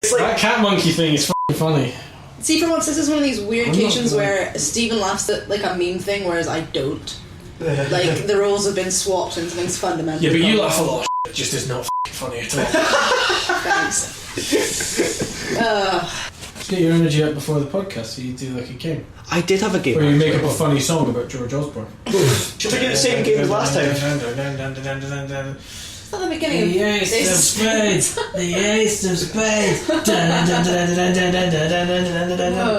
It's like, that cat monkey thing is f***ing funny. See, for once, this is one of these weird occasions where Stephen laughs at like a meme thing, whereas I don't. Like, the roles have been swapped and something's fundamental. Yeah, but you laugh a lot. It just is not f***ing funny at all. Thanks. Get your energy up before the podcast so you do like a game. I did have a game. Where you make up a funny song about George Osborne. Should we do the same game as last time? It's not the beginning of the Ace of Spades. The Ace of Spades.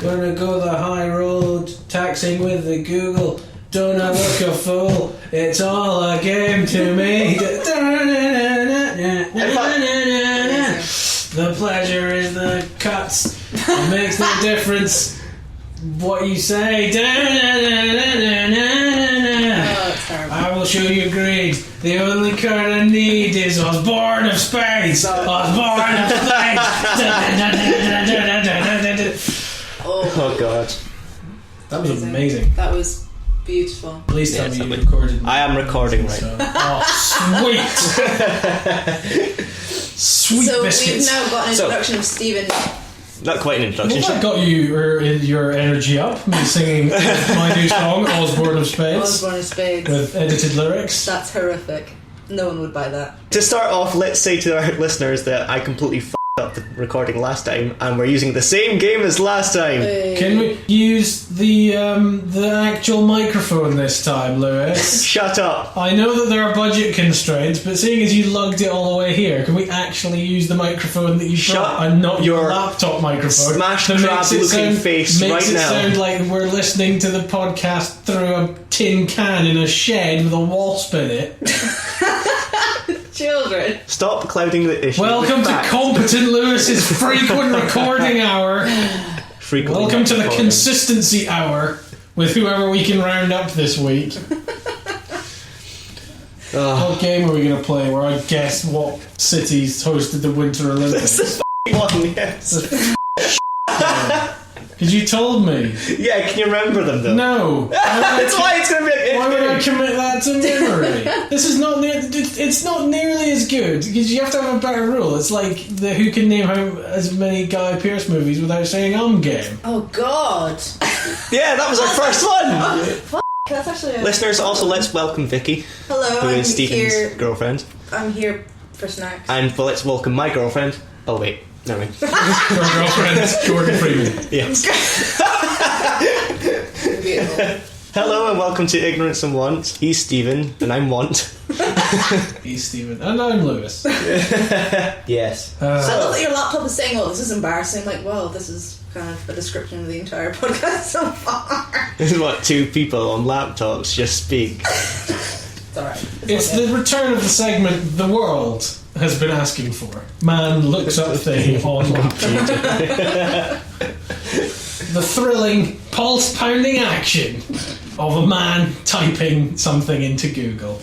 Gonna go the high road, taxing with the Google. Don't I look a fool? It's all a game to me. The pleasure is the cuts. It makes no difference what you say. I will show you greed. The only card I need is Osborne of Spades. Osborne of Spades. Oh god. That was amazing. That was beautiful. Please tell me you recorded. I am recording right now. Oh, sweet. Sweet so biscuits. We've now got an introduction of Stephen. Not quite an introduction. Well, that got your energy up. Me singing my new song, Osborne of Spades. Osborne of Spades. With edited lyrics. That's horrific. No one would buy that. To start off, let's say to our listeners that I completely f***ed up the recording last time, and we're using the same game as last time. Hey. Can we use the actual microphone this time, Lewis? Shut up. I know that there are budget constraints, but seeing as you lugged it all the way here, can we actually use the microphone that you brought and not your laptop microphone? Smash crab looking face right now. Makes it sound like we're listening to the podcast through a tin can in a shed with a wasp in it. Children. Stop clouding the issue. Welcome to Competent Lewis's frequent recording hour. Welcome to the consistency hour with whoever we can round up this week. What game are we going to play where I guess what cities hosted the Winter Olympics? That's the one, yes. Because you told me. Yeah, can you remember them though? No. That's why it's going to be like... Why would I commit that to memory? This is not it's not nearly as good, because you have to have a better rule. It's like the who can name as many Guy Pearce movies without saying game. Oh god. Yeah, that was our first one. That's actually Listeners, also let's welcome Vikki. Hello, who I'm is Stephen's here. girlfriend. I'm here for snacks. And let's welcome my girlfriend. Oh wait, never mind. Your girlfriend, Jordan Freeman. Yes. Beautiful. Hello and welcome to Ignorance and Want. He's Stephen and I'm Want. He's Stephen and I'm Lewis. Yes. I love that your laptop is saying, "Oh, this is embarrassing." Like, well, this is kind of a description of the entire podcast so far. This is what two people on laptops just speak. It's alright. It's the return of the segment the world has been asking for. Man looks up thing on laptop. The thrilling, pulse-pounding action of a man typing something into Google.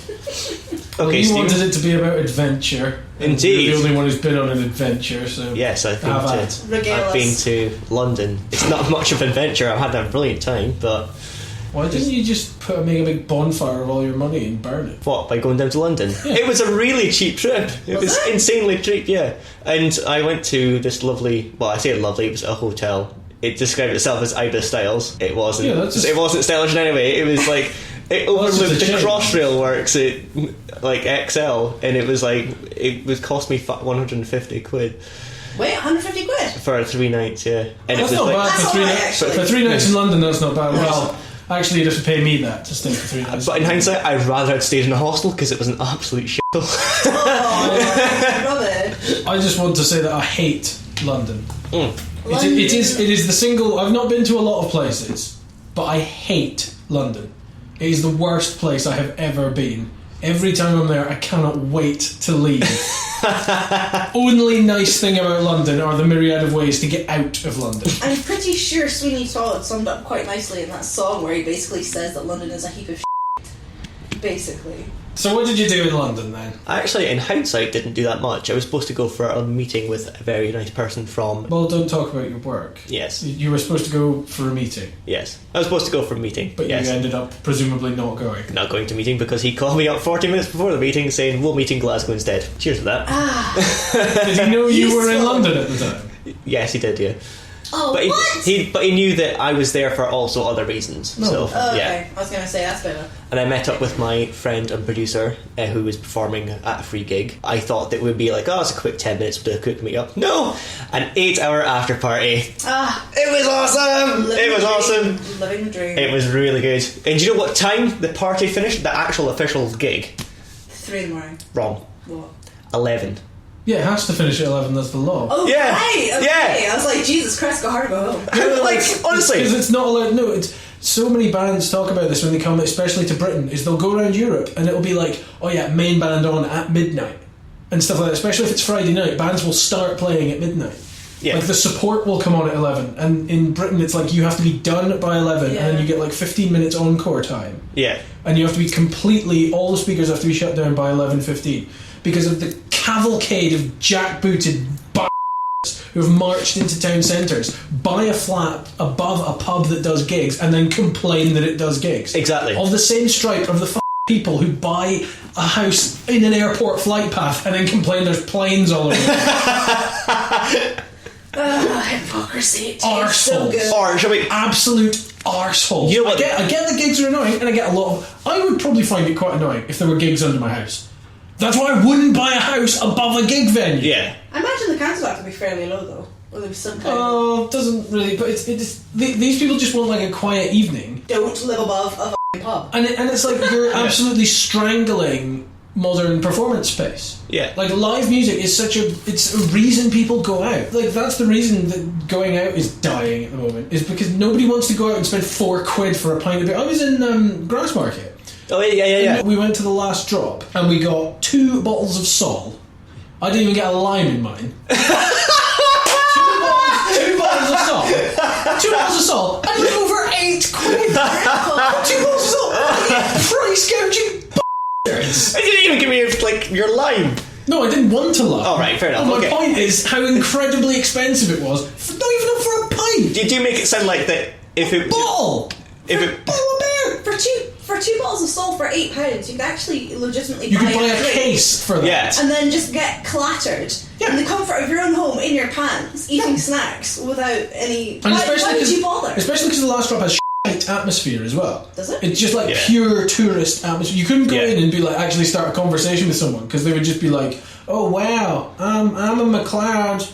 Okay, you wanted it to be about adventure. Indeed. You're the only one who's been on an adventure, so... Yes, I've been to London. It's not much of an adventure. I've had a brilliant time, but... Why didn't you just make a big bonfire of all your money and burn it? What, by going down to London? Yeah. It was a really cheap trip. It was insanely cheap, yeah. And I went to this lovely... Well, I say lovely, it was a hotel. It described itself as Ibis Styles. It wasn't. Yeah, it wasn't stylish in any way. It was like... It overlooked the Crossrail works at like XL, and it was like it would cost me 150 quid. Wait, 150 quid for 3 nights, yeah. And that's it was not like, bad for 3 nights. For 3 nights in London, that's not bad. Well, actually, you have to pay me that to stay for 3 nights. But in hindsight, I'd rather have stayed in a hostel because it was an absolute shithole. Rubbish. I just want to say that I hate London. London. It is the single. I've not been to a lot of places, but I hate London. It is the worst place I have ever been. Every time I'm there, I cannot wait to leave. Only nice thing about London are the myriad of ways to get out of London. I'm pretty sure Sweeney Todd summed up quite nicely in that song where he basically says that London is a heap of shit. Basically. So what did you do in London then? I actually, in hindsight, didn't do that much. I was supposed to go for a meeting with a very nice person from... Well, don't talk about your work. Yes. You were supposed to go for a meeting. Yes. I was supposed to go for a meeting. But yes. You ended up presumably not going. Not going to meeting because he called me up 40 minutes before the meeting saying, we'll meet in Glasgow instead. Cheers to that. Did he know you were in London at the time? Yes, he did. Yeah. Oh, But what? he knew that I was there for also other reasons. No. So Oh, okay. yeah. I was going to say, that's better. And I met up with my friend and producer who was performing at a free gig. I thought that it would be like, oh, it's a quick 10 minutes to quick meet up. No! An 8-hour after party. Ah. It was awesome! It was awesome! Living the dream. It was really good. And do you know what time the party finished? The actual official gig? 3 in the morning. Wrong. What? 11. Yeah, it has to finish at 11, that's the law. Oh, Yeah. right! Okay. Yeah. I was like, Jesus Christ, got hard to go home. Like, honestly. Because it's not allowed. No, it's so many bands talk about this when they come, especially to Britain. Is they'll go around Europe and it'll be like, oh yeah, main band on at midnight and stuff like that. Especially if it's Friday night, bands will start playing at midnight. Yeah. Like the support will come on at 11, and in Britain it's like you have to be done by 11, Yeah. and then you get like 15 minutes encore time, Yeah. and you have to be completely. All the speakers have to be shut down by 11:15 because of the cavalcade of jackbooted bastards who have marched into town centres, buy a flat above a pub that does gigs, and then complain that it does gigs. Exactly. Of the same stripe of the people who buy a house in an airport flight path and then complain there's planes all over it. Hypocrisy. It tastes so Arseholes. good. Or shall we? Absolute arseholes. You know what? I get the gigs are annoying, and I get a lot of. I would probably find it quite annoying if there were gigs under my house. That's why I wouldn't buy a house above a gig venue. Yeah. I imagine the council have to be fairly low, though. Or there's some kind of... Oh, doesn't really. But these people just want like a quiet evening, Don't live above a f***ing pub. and it's like you're absolutely strangling modern performance space. Yeah. Like live music is it's a reason people go out. Like that's the reason that going out is dying at the moment, is because nobody wants to go out and spend £4 for a pint of beer. I was in Grassmarket. Oh, yeah. And we went to the last drop and we got 2 bottles of Sol. I didn't even get a lime in mine. two bottles of Sol. 2 bottles of Sol, and it was over £8. 2 bottles of Sol. Price gouging bastards. I didn't even give me like your lime. No, I didn't want to lie. Oh, right, fair enough. My Okay. point is how incredibly expensive it was. Not even up for a pint. Did you make it sound like that if it... Bottle. If it... Bottle of beer. For 2 bottles of Sol for £8, you could actually legitimately You could buy a drink case for that. Yeah. and then just get clattered Yeah. in the comfort of your own home in your pants, eating snacks without any. And Why would you bother? Especially because the last drop has shite atmosphere as well. Does it? It's just like Yeah. pure tourist atmosphere. You couldn't go Yeah. in and be like actually start a conversation with someone because they would just be like, "Oh wow, I'm a McLeod.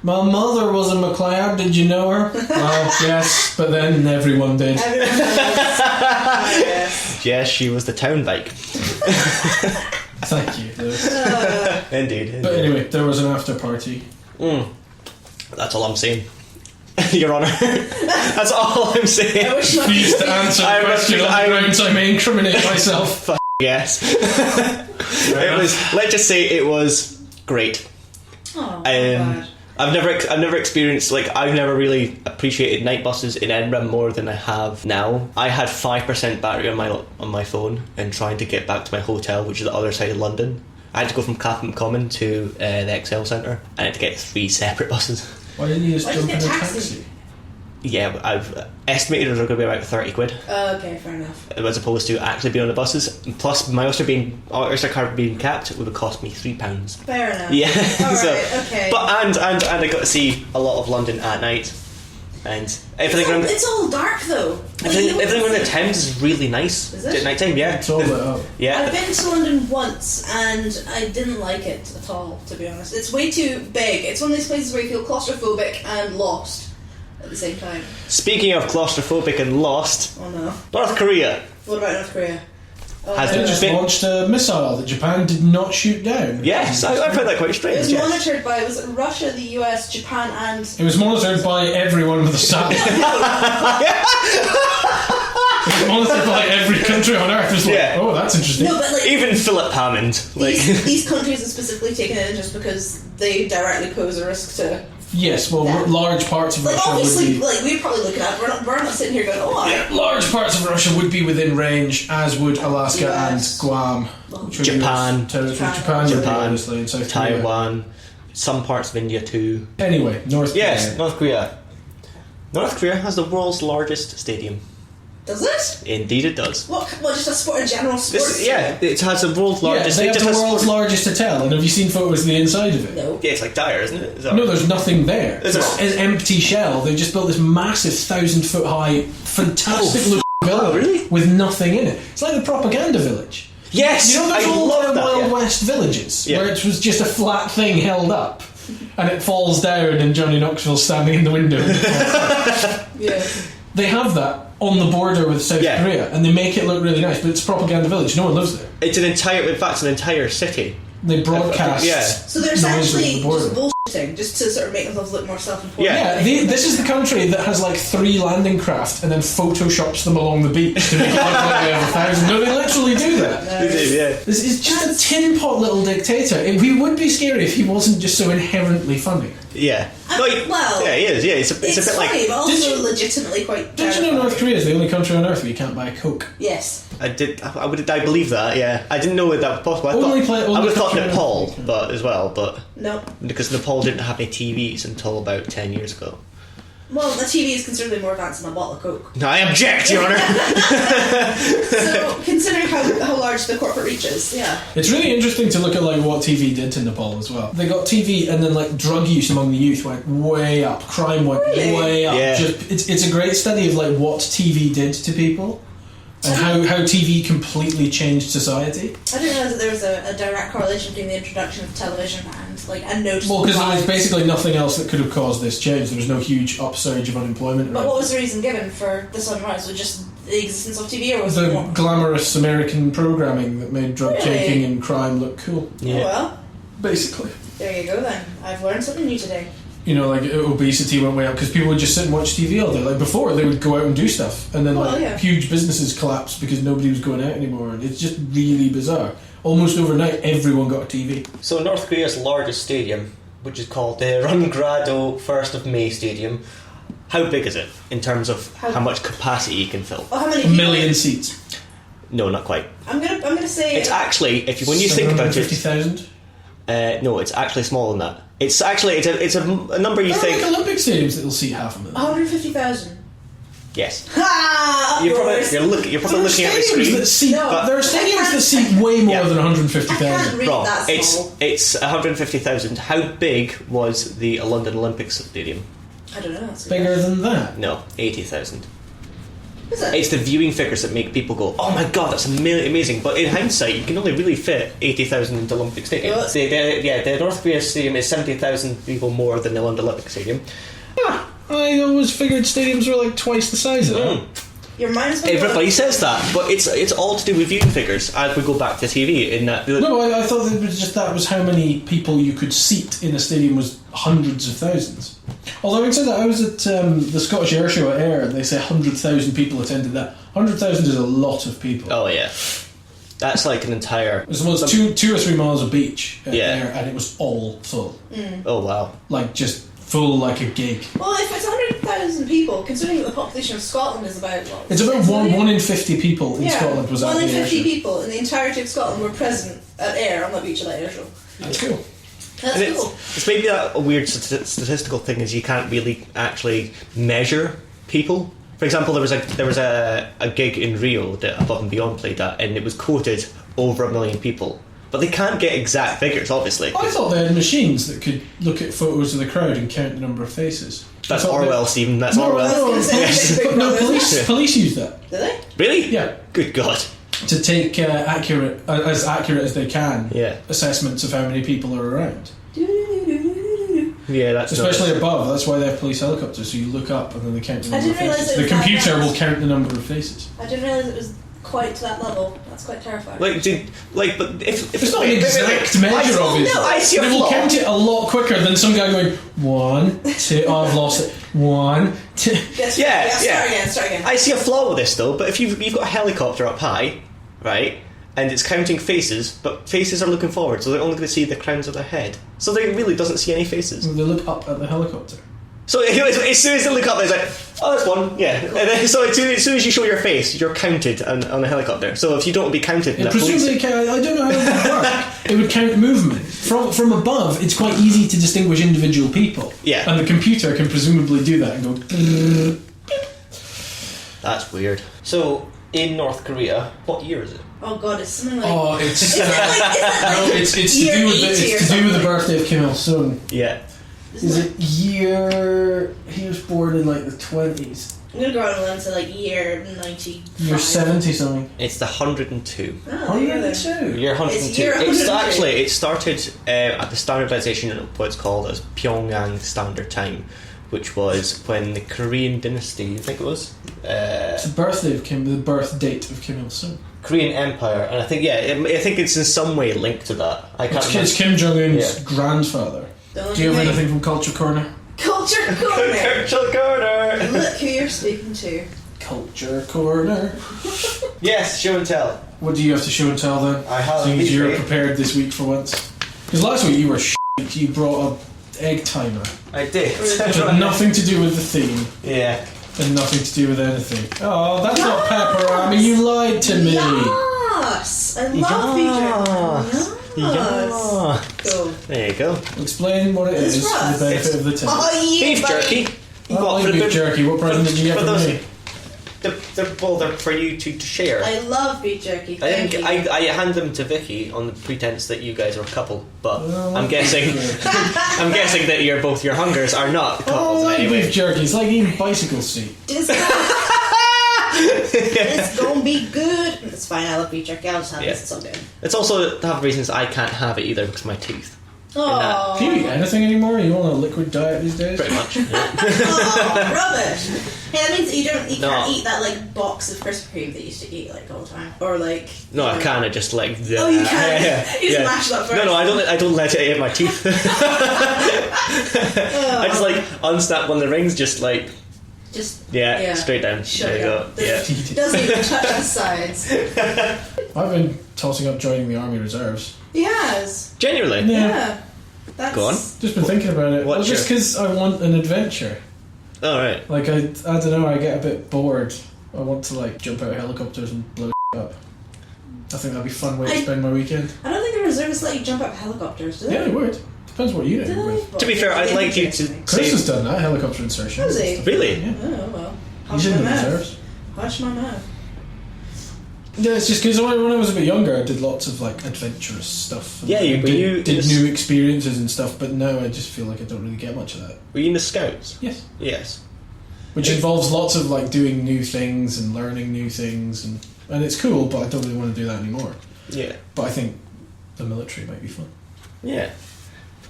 My mother was a McLeod. Did you know her?" Well, yes, but then everyone did. Everyone knows. Yes. Yes, she was the town bike. Thank you. Indeed. But anyway, there was an after party. That's all I'm saying. Your Honour. That's all I'm saying. I wish my Refuse to answer the question on the grounds I may incriminate myself. Yes. It was. Let's just say it was great. Oh, God. I've never experienced, like, I've never really appreciated night buses in Edinburgh more than I have now. I had 5% battery on my phone and trying to get back to my hotel, which is the other side of London. I had to go from Clapham Common to the Excel Centre. I had to get 3 separate buses. Why didn't you just Why didn't jump you in a get taxi? Yeah, I've estimated it was going to be about 30 quid. Okay, fair enough. As opposed to actually being on the buses. Plus, my Oyster card being capped would have cost me £3. Fair enough. Yeah. Alright, okay. But and I got to see a lot of London at night, and everything around. It's all dark though. Everything around the Thames is really nice Is it? at night time. Yeah, It's all lit up. yeah. I've been to London once and I didn't like it at all, to be honest. It's way too big. It's one of these places where you feel claustrophobic and lost at the same time. Speaking of claustrophobic and lost, Oh no. North Korea What about North Korea? Oh, Has no. They just Bit- launched a missile that Japan did not shoot down. Yes, I found that quite It strange. was Yes. monitored by Russia, the US, Japan, and It was monitored by everyone with a satellite. It was monitored by every country on Earth. It was like, Yeah. oh, that's interesting. no, but like Even Philip Hammond, like these countries are specifically taken in just because they directly pose a risk to. Yes, well, Yeah. large parts of Like Russia would obviously, be. like we're probably looking at. We're not sitting here going, oh, Yeah, large parts of Russia would be within range, as would Alaska Yes. and Guam. Which would be Japan. US territory. Japan. Japan, would be Japan, obviously, and South Korea. Taiwan, some parts of India too. Anyway, North Yes, Korea. North Korea. North Korea has the world's largest stadium. Does it? Indeed it does. What, just a general sports? It has the world's largest... they have the world's largest hotel, and have you seen photos of the inside of it? No. Yeah, it's like dire, isn't it? No, there's nothing there. It's an empty shell. They just built this massive 1,000-foot high, fantastic looking villa really? with nothing in it. It's like the propaganda village. Yes! You know those I old love that, Wild West villages Yeah. where it was just a flat thing held up and it falls down and Johnny Knoxville's standing in the window. Yeah. They have that on the border with South Korea and they make it look really nice, but it's a propaganda village. No one lives there. It's an entire city. They broadcast. So they're essentially just bullshitting, just to sort of make themselves look more self-important. Yeah, this is the country that has like 3 landing craft and then photoshops them along the beach to make it look like they have 1,000. No, they literally do that. They do, yeah. This is just a tin pot little dictator. He would be scary if he wasn't just so inherently funny. Yeah. Yeah, he is. Yeah, it's a bit funny, like. but also legitimately quite. Did you know North Korea is the only country on earth where you can't buy Coke? Yes. I believe that. Yeah, I didn't know that was possible. I would have thought Nepal, but no, because Nepal didn't have any TVs until about 10 years ago. Well, the TV is considerably more advanced than a bottle of Coke. No, I object, Your Honour. So, considering how large the corporate reach is, yeah. It's really interesting to look at like what TV did to Nepal as well. They got TV, and then like drug use among the youth went way up, crime went way up. Yeah. It's a great study of like what TV did to people. And how TV completely changed society. I didn't realise that there was a direct correlation between the introduction of television and like a noticeable. Well, because there was basically nothing else that could have caused this change. There was no huge upsurge of unemployment. But what was the reason given for the sunrise? Was it just the existence of TV, or was the it more glamorous American programming that made drug taking and crime look cool? Yeah. Oh, well, basically. there you go then. I've learned something new today. You know, like obesity went way up because people would just sit and watch TV all day. Like before, they would go out and do stuff, and then huge businesses collapsed because nobody was going out anymore. And it's just really bizarre. Almost overnight, everyone got a TV. So North Korea's largest stadium, which is called the Rungrado 1st of May Stadium, how big is it in terms of how much capacity you can fill? Well, how many? 1 million seats. No, not quite. I'm gonna say it's actually when you think about it, 50,000. No, it's actually smaller than that. It's actually it's a number you think. Like Olympic stadiums that'll seat 500,000. 150,000. Yes. Ha! You're probably looking at the screen. There are stadiums that seat way more than 150,000. Wrong. It's 150,000. How big was the London Olympic Stadium? I don't know. Bigger than that? No, 80,000. Is it? It's the viewing figures that make people go, oh my god, that's amazing. But in hindsight, you can only really fit 80,000 into Olympic Stadium. The North Korea Stadium is 70,000 people more than the London Olympic Stadium. I always figured stadiums were like twice the size of that. Your mind's Everybody says that, but it's all to do with viewing figures as we go back to TV. In that, no, I thought that was how many people you could seat in a stadium was hundreds of thousands. Although having said that, I was at the Scottish Air Show at Ayr, and they say 100,000 people attended that. 100,000 is a lot of people. Oh yeah, that's like an entire. It was 2 or 3 miles of beach at Yeah. Ayr, and it was all full. Oh wow, like just full like a gig. Well, if it's 100,000 people, considering that the population of Scotland is about what? It's about 1 in 50 people in Scotland was at the Air Show. 1 in 50 people in the entirety of Scotland were present at Ayr on that beach at that Air Show. That's cool. That's and cool. It's maybe a weird statistical thing is you can't really actually measure people. For example, there was a gig in Rio that Above and Beyond played at, and it was quoted over 1 million people. But they can't get exact figures, obviously. I thought they had machines that could look at photos of the crowd and count the number of faces. That's Orwell, Stephen. That's Orwell. No, police use that. Do they? Really? Yeah. Good God. To take accurate as they can assessments of how many people are around. Yeah, that's especially above. That's why they have police helicopters. So you look up and then they count the number of faces. The computer will count the number of faces. I didn't realise it was quite to that level. That's quite terrifying. But if it's not an exact measure of it, I see they will count it a lot quicker than some guy going 1, 2. Oh, I've lost it. 1, 2. Start again. I see a flaw with this though. But if you've got a helicopter up high, right, and it's counting faces, but faces are looking forward, so they're only going to see the crowns of their head. So they really doesn't see any faces. They look up at the helicopter. So as soon as they look up, it's like, oh, that's one, yeah. And then, so as soon as you show your face, you're counted on a helicopter. So if you don't be counted, I don't know how it would work. It would count movement from above. It's quite easy to distinguish individual people. Yeah, and the computer can presumably do that and go. That's weird. So, in North Korea, what year is it? Oh god, it's something like... Oh, it's... it's to year do with 80 it's to do with the birthday of Kim Il-sung. Yeah. Is it year... He was born in like the 20s. I'm going to go out and to like year 95. Year 70 something. It's the 102. Oh, you're there. 102? Year 102. It's year It's 102. actually, it started at the standardization of what's called as Pyongyang Standard Time, which was when the Korean dynasty, I think it was, It's the birth date of Kim Il-sung. Korean Empire, and I think I think it's in some way linked to that. I can't remember. It's Kim Jong-un's grandfather. Don't Do you have think- anything from Culture Corner? Culture Corner! Culture Corner. Look who you're speaking to. Culture Corner. Yes, show and tell. What do you have to show and tell then? I have. Seeing as you're prepared this week for once. Because last week you were you brought a egg timer. I did. Which had nothing to do with the theme. Yeah. And nothing to do with anything. Oh, that's not pepperami. You lied to me. Yes! I love Yes. BJ. Yeah. Cool. There you go. Explain what it It's is for the benefit of the team. Oh, yeah, Beef buddy. jerky. I like beef jerky. What present did you get for for those- me? They're for you to share. I love beef jerky. I Thank think you. I hand them to Vikki on the pretense that you guys are a couple, but Oh, I'm guessing I'm guessing that both your hungers are not Oh, I couples like anyway. beef jerky. It's like eating bicycle seat. It's gonna be good. It's fine, I love beef jerky. I'll just have this. It's all good. It's also the half reasons I can't have it either because of my teeth. Oh, Do you eat anything anymore? Are you on a liquid diet these days? Pretty much. Yeah. oh, rubbish. Hey, that means that you No. can't eat that like box of Krispy Kreme that you used to eat like all the time, or like. No, I kind of just like. Oh, you can. You just mash that first. No, I don't let it in my teeth. I just like unsnap one of the rings, just like. Just straight down. Shut there you go. up. Yeah. Doesn't even touch the sides. I've been tossing up joining the Army Reserves. He has. Genuinely. Yeah. That's. Go on. Just been thinking about it. What's Just because I want an adventure. All right. Like, I don't know, I get a bit bored. I want to, like, jump out of helicopters and blow up. I think that'd be a fun way to spend my weekend. I don't think the reservists let you jump out of helicopters, do they? Yeah, they would. Depends what unit Do you're they? with. To be fair, I'd like you to Chris say. has done that, helicopter insertion. Has he? Really? Yeah. Oh, well. He's in the reserves. Hush my mouth. Yeah, it's just because when I was a bit younger, I did lots of like adventurous stuff. And Yeah, you did new experiences and stuff. But now I just feel like I don't really get much of that. Were you in the Scouts? Yes, Yes. which involves lots of like doing new things and learning new things, and it's cool. But I don't really want to do that anymore. Yeah. But I think the military might be fun. Yeah.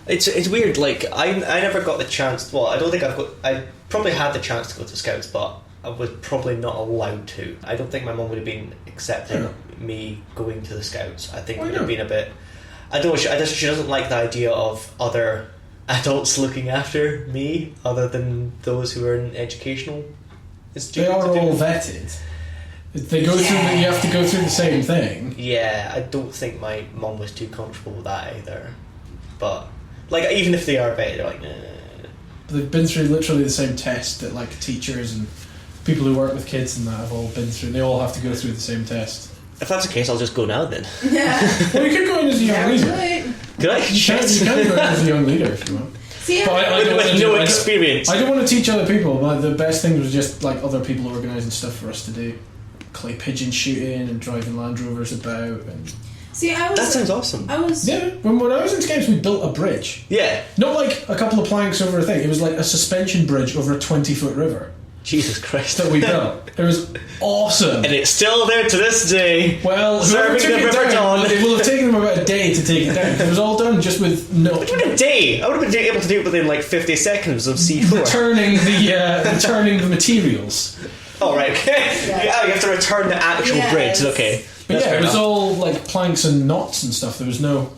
It's weird. Like I never got the chance. Well, I don't think I probably had the chance to go to Scouts, but I was probably not allowed to. I don't think my mum would have been accepting me going to the Scouts. I think it would have been a bit. I don't know. She doesn't like the idea of other adults looking after me, other than those who are in educational. They are all vetted. They go through. You have to go through the same thing. Yeah, I don't think my mum was too comfortable with that either. But like, even if they are vetted, they're like. They've been through literally the same test that like teachers and people who work with kids and that have all been through. They all have to go through the same test. If that's the case, I'll just go now then. Yeah. Well, you could go in as a young leader. Right. Could I? You can go in as a young leader if you want. See, But I don't With wanna no do- experience. I don't want to teach other people. But the best thing was just like other people organising stuff for us to do, clay pigeon shooting and driving Land Rovers about. And see, I was. That sounds awesome. I was. yeah, when I was in Scouts, we built a bridge. Yeah. Not like a couple of planks over a thing. It was like a suspension bridge over a 20-foot river Jesus Christ. that we built. It was awesome. And it's still there to this day. Well, whoever Serving took the it River down, Dawn. it will have taken them about a day to take it down. It was all done just with no What do you mean a day? I would have been able to do it within like 50 seconds of C4. returning the materials. Oh, right, okay. Yeah, you have to return the actual Yes. bridge. Okay. But That's yeah, fair it was enough. all like planks and knots and stuff. There was no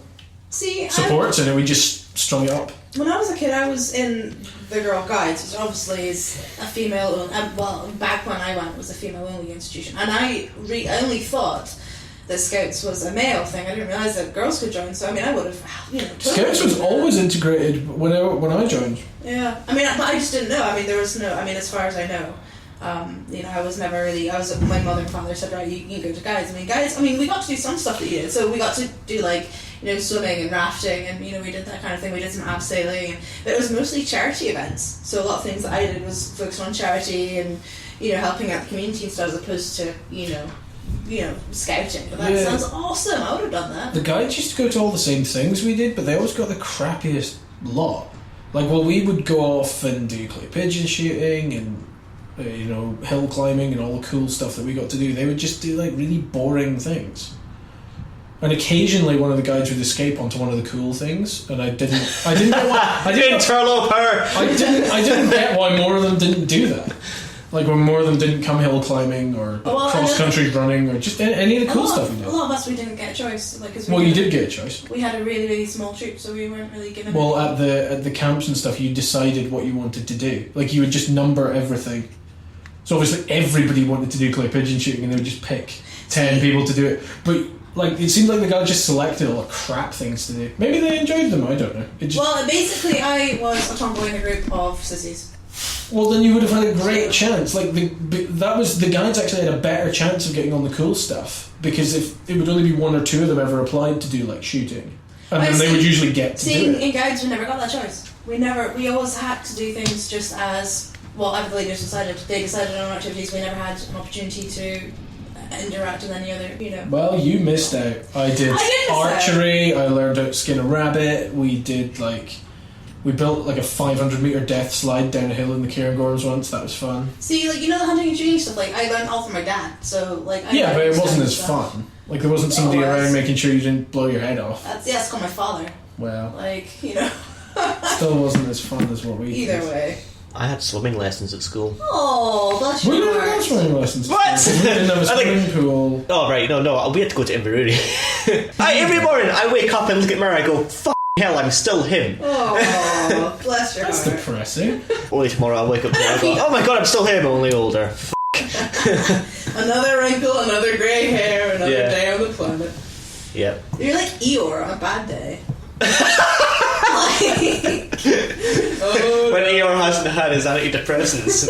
See, supports in it. We just strung it up. when I was a kid, I was in the Girl Guides, which obviously is a female. Well, back when I went, it was a female-only institution, and I only thought that Scouts was a male thing. I didn't realise that girls could join. So I mean, I would have, totally Scouts was always integrated when I joined. Yeah, I mean, but I just didn't know. I mean, there was no. I mean, as far as I know, I was never really. My mother and father said, right, you can go to guides. I mean, we got to do some stuff that you did. So we got to do like swimming and rafting, and we did that kind of thing. We did some abseiling, but it was mostly charity events. So a lot of things that I did was focused on charity, and helping out the community and stuff as opposed to, scouting. But that sounds awesome. I would have done that. The guides used to go to all the same things we did, but they always got the crappiest lot. Like, we would go off and do clay pigeon shooting and, hill climbing and all the cool stuff that we got to do. They would just do, like, really boring things. And occasionally one of the guides would escape onto one of the cool things, and I didn't get why... I didn't get why more of them didn't do that. Like, when more of them didn't come hill climbing or cross-country running or just any of the cool stuff we did. A lot of us, we didn't get a choice. You did get a choice. We had a really, really small troop, so we weren't really given... Well, at the camps and stuff, you decided what you wanted to do. Like, you would just number everything. So obviously everybody wanted to do clay pigeon shooting, and they would just pick 10 people to do it. But... like, it seemed like the guy just selected all the crap things to do. Maybe they enjoyed them, I don't know. Well, basically, I was a tomboy in a group of sissies. Well, then you would have had a great chance. Like, the guides actually had a better chance of getting on the cool stuff, because if it would only be one or two of them ever applied to do, like, shooting. And then they would usually get to do it. In guides, we never got that choice. We always had to do things just as, after the leaders decided. They decided on activities. We never had an opportunity to interact with any other, Well, you missed out. I did archery. I learned how to skin a rabbit. We did we built like a 500-meter death slide down a hill in the Cairngorms once. That was fun. See, the hunting and shooting stuff. I learned all from my dad. So but it wasn't as fun. Like, there wasn't somebody around making sure you didn't blow your head off. That's called my father. Well, still wasn't as fun as what we did. Either way. I had swimming lessons at school. Oh, bless your We heart. didn't have swimming lessons. What? We didn't have a swimming pool. Oh, right, no, we had to go to Inverurie. Every morning I wake up and look at Murray, I go, hell, I'm still him. Oh, bless your heart. That's depressing. Only tomorrow I'll wake up and go, oh my god, I'm still him, only older. Another wrinkle, another grey hair, another day on the planet. Yeah. You're like Eeyore on a bad day. When Eeyore hasn't had his antidepressants.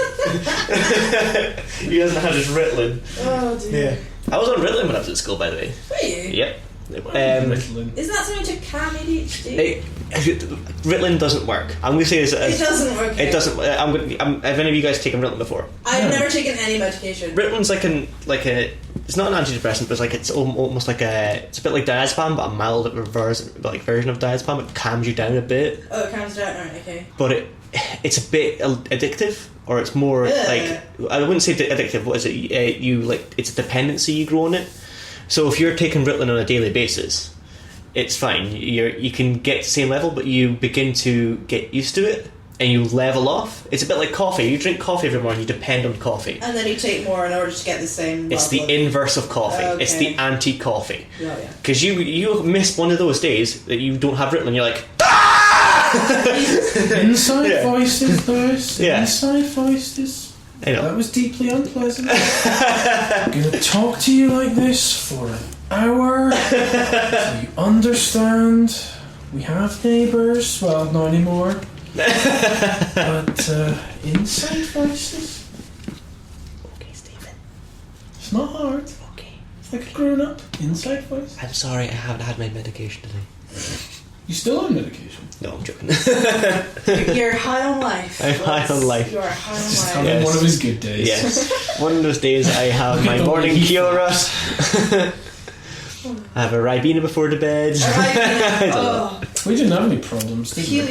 He hasn't had his Ritalin. Oh dear. Yeah. I was on Ritalin when I was at school, by the way. Were you? Yep. Isn't that something to calm ADHD? Ritalin doesn't work. I'm going to say this. It doesn't work. It doesn't. Have any of you guys taken Ritalin before? I've never taken any medication. Ritalin's like a. It's not an antidepressant, but it's almost like it's a bit like diazepam, but a mild version of diazepam. It calms you down a bit. Oh, it calms down. Right, okay. But it's a bit addictive, or it's more I wouldn't say addictive. What is it? It's a dependency you grow on it. So if you're taking Ritalin on a daily basis, it's fine. You can get to the same level, but you begin to get used to it, and you level off. It's a bit like coffee. You drink coffee every morning, you depend on coffee. And then you take more in order to get the same It's the inverse of coffee. Okay. It's the anti-coffee. Yeah. Because you miss one of those days that you don't have Ritalin, you're like, Inside voices, those. Yeah. Inside voices. I know. That was deeply unpleasant. I'm going to talk to you like this for an hour so you understand. We have neighbours. Well, not anymore. But inside voices. Okay, Stephen. It's not hard. Okay. It's like a grown-up inside voice. I'm sorry, I haven't had my medication today. You still on medication? No, I'm joking. You're high on life. I'm high on life. You're high on Just life. having one of his good days. Yes. One of those days I have my morning Kiora. I have a Ribena before the bed. We didn't have any problems, did we?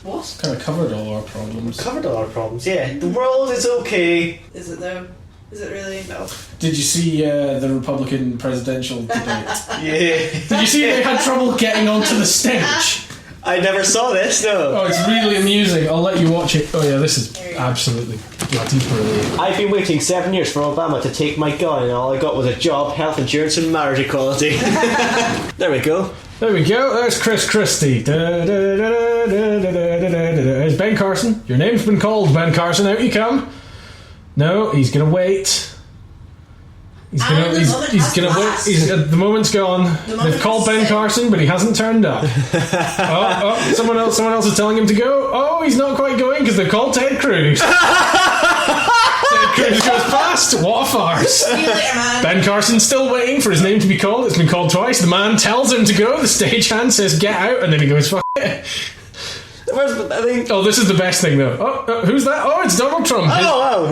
What? Kind of covered all our problems. Covered a lot of problems, yeah. The world is okay. Is it though? Is it really? No. Did you see the Republican presidential debate? Yeah. Did you see they had trouble getting onto the stage? I never saw this, no. Oh, it's really amusing. I'll let you watch it. Oh yeah, this is absolutely bloody brilliant. I've been waiting 7 years for Obama to take my gun, and all I got was a job, health insurance, and marriage equality. There we go. There we go. There's Chris Christie. There's Ben Carson. Your name's been called, Ben Carson. Out you come. No, he's gonna wait. He's gonna wait. The moment's gone. They've called Ben Carson, but he hasn't turned up. Someone else is telling him to go. Oh, he's not quite going because they've called Ted Cruz. Ted Cruz goes past. What a farce! See you later, man. Ben Carson's still waiting for his name to be called. It's been called twice. The man tells him to go. The stagehand says, "Get out," and then he goes, "Fuck it." I think. Oh, this is the best thing though. Oh, who's that? Oh, it's Donald Trump.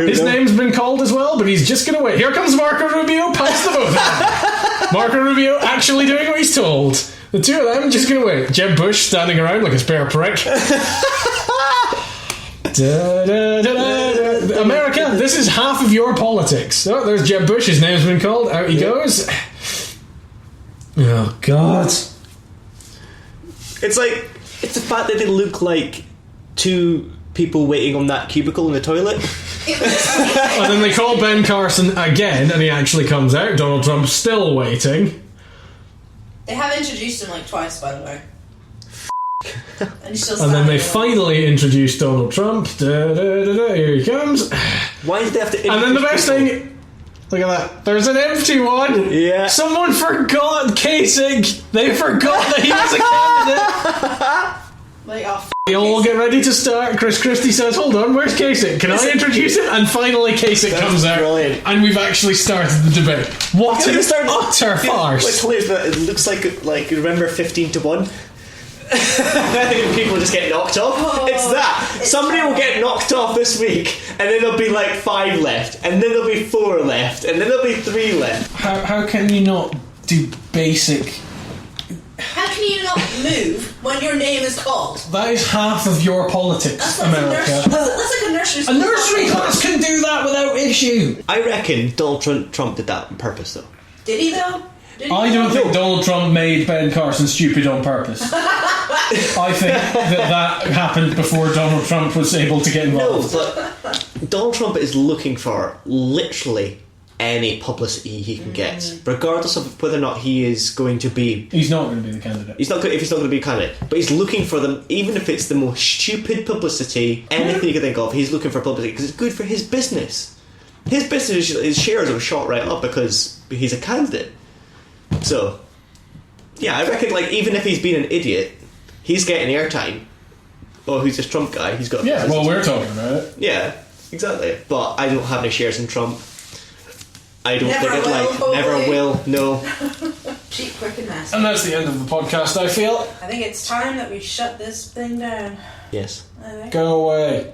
His name's been called as well, but he's just going to wait. Here comes Marco Rubio past the both of them. Marco Rubio actually doing what he's told. The two of them just going to wait. Jeb Bush standing around like a spare prick. America, this is half of your politics. Oh, there's Jeb Bush. His name's been called. Out he goes. Oh, God. It's the fact that they look like two people waiting on that cubicle in the toilet. And then they call Ben Carson again, and he actually comes out. Donald Trump's still waiting. They have introduced him like twice, by the way. And then they finally introduce Donald Trump. Here he comes. Why did they have to? And then the best thing. Look at that. There's an empty one. Yeah. Someone forgot Kasich. They forgot that he was a candidate. They all get ready to start. Chris Christie says, hold on, where's Kasich? Can I introduce him? And finally Kasich comes out. Brilliant. And we've actually started the debate. What an utter farce. It's hilarious, but it looks like remember 15 to 1? People just get knocked off. It's that. Somebody will get knocked off this week, and then there'll be like 5 left, and then there'll be 4 left, and then there'll be 3 left. How can you not do basic? How can you not move when your name is called? That is half of your politics, America. That's like a nursery school. A nursery class can do that without issue. I reckon Donald Trump did that on purpose, though. Did he, though? I don't think Donald Trump made Ben Carson stupid on purpose. I think that happened before Donald Trump was able to get involved. No, but Donald Trump is looking for literally any publicity he can get, regardless of whether or not he is going to be. He's not going to be the candidate. He's not going to be a candidate, but he's looking for them, even if it's the most stupid publicity, anything you can think of. He's looking for publicity because it's good for his business. His business, his shares have shot right up because he's a candidate. So, yeah, I reckon, like, even if he's been an idiot, he's getting airtime. Oh, who's this Trump guy? He's got. Yeah, well, we're talking about it. Yeah, exactly. But I don't have any shares in Trump. I don't never think I'd will, never will. No. Cheap, quick, and nasty. And that's the end of the podcast. I feel. I think it's time that we shut this thing down. Yes. Go away.